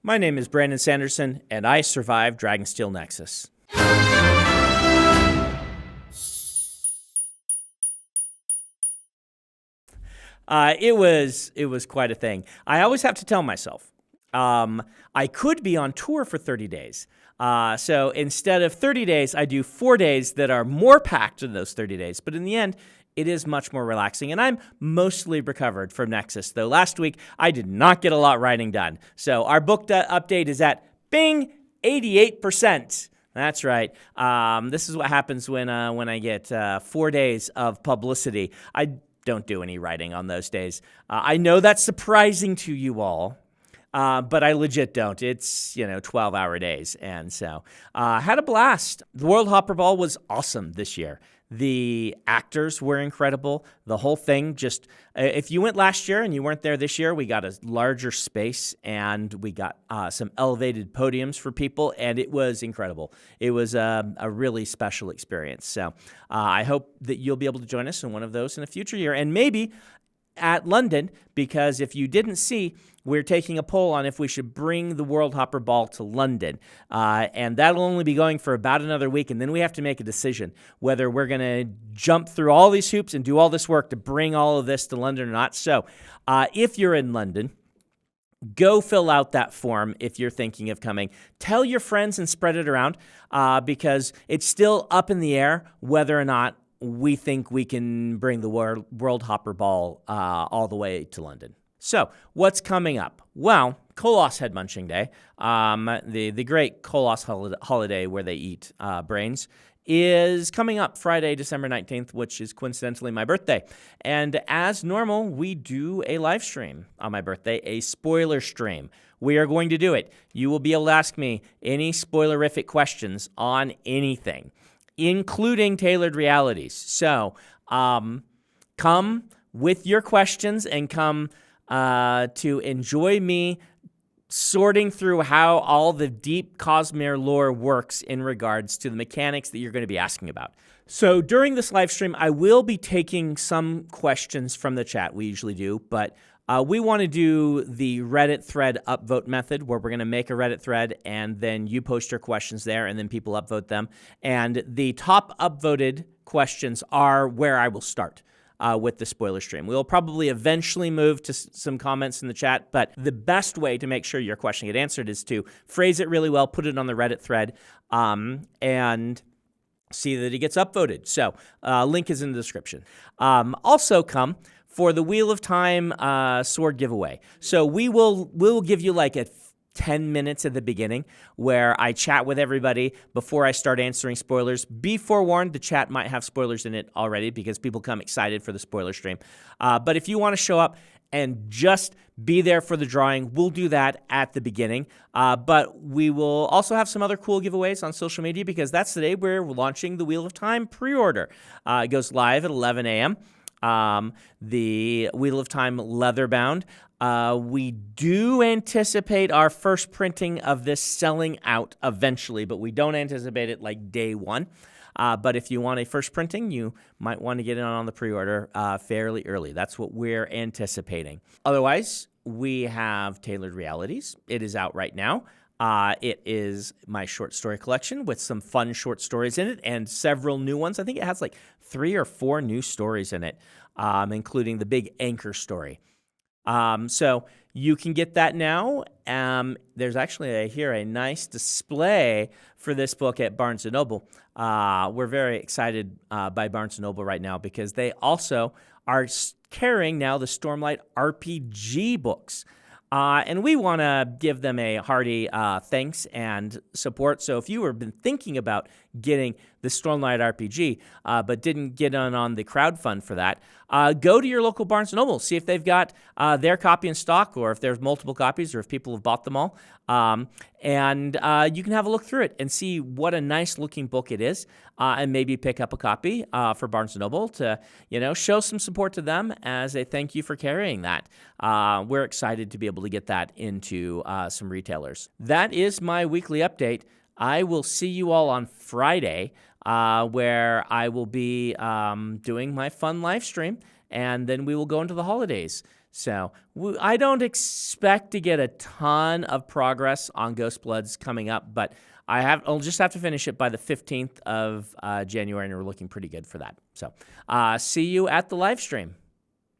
My name is Brandon Sanderson, and I survived Dragonsteel Nexus. It was quite a thing. I always have to tell myself, I could be on tour for 30 days. So instead of 30 days, I do 4 days that are more packed than those 30 days. But in the end, it is much more relaxing, and I'm mostly recovered from Nexus, though last week I did not get a lot writing done. So our book update is at, bing, 88%. That's right. This is what happens when I get 4 days of publicity. I don't do any writing on those days. I know that's surprising to you all, but I legit don't. It's, 12-hour days, and so had a blast. The World Hopper Ball was awesome this year. The actors were incredible. The whole thing just, if you went last year and you weren't there this year, we got a larger space and we got some elevated podiums for people, and it was incredible. It was a really special experience. So I hope that you'll be able to join us in one of those in a future year, and maybe at London, because if you didn't see, we're taking a poll on if we should bring the World Hopper Ball to London. And that'll only be going for about another week, and then we have to make a decision whether we're going to jump through all these hoops and do all this work to bring all of this to London or not. So if you're in London, go fill out that form if you're thinking of coming. Tell your friends and spread it around because it's still up in the air whether or not we think we can bring the World Hopper Ball all the way to London. So, what's coming up? Well, Koloss Head Munching Day, the great Koloss holiday where they eat brains, is coming up Friday, December 19th, which is coincidentally my birthday. And as normal, we do a live stream on my birthday, a spoiler stream. We are going to do it. You will be able to ask me any spoilerific questions on anything, including Tailored Realities. So come with your questions and come to enjoy me sorting through how all the deep Cosmere lore works in regards to the mechanics that you're going to be asking about. So during this live stream, I will be taking some questions from the chat. We usually do, but we want to do the Reddit thread upvote method where we're going to make a Reddit thread and then you post your questions there and then people upvote them. And the top upvoted questions are where I will start with the spoiler stream. We'll probably eventually move to some comments in the chat, but the best way to make sure your question gets answered is to phrase it really well, put it on the Reddit thread, and see that it gets upvoted. So link is in the description. Also come for the Wheel of Time sword giveaway. So we'll give you like a 10 minutes at the beginning where I chat with everybody before I start answering spoilers. Be forewarned, the chat might have spoilers in it already because people come excited for the spoiler stream. But if you want to show up and just be there for the drawing, we'll do that at the beginning. But we will also have some other cool giveaways on social media because that's the day we're launching the Wheel of Time pre-order. It goes live at 11 a.m. The Wheel of Time leather-bound. We do anticipate our first printing of this selling out eventually, but we don't anticipate it like day one. But if you want a first printing, you might want to get in on the pre-order fairly early. That's what we're anticipating. Otherwise, we have Tailored Realities. It is out right now. It is my short story collection with some fun short stories in it and several new ones. I think it has like 3 or 4 new stories in it, including the big anchor story. So you can get that now. There's actually a nice display for this book at Barnes & Noble. We're very excited by Barnes & Noble right now because they also are carrying now the Stormlight RPG books. And we want to give them a hearty thanks and support. So if you have been thinking about getting the Stormlight RPG but didn't get on the crowdfund for that, go to your local Barnes & Noble. See if they've got their copy in stock or if there's multiple copies or if people have bought them all. And you can have a look through it and see what a nice looking book it is and maybe pick up a copy for Barnes & Noble to, show some support to them as a thank you for carrying that. We're excited to be able to get that into some retailers. That is my weekly update. I will see you all on Friday where I will be doing my fun live stream, and then we will go into the holidays. So I don't expect to get a ton of progress on Ghost Bloods coming up, but I'll just have to finish it by the 15th of January, and we're looking pretty good for that. So see you at the live stream.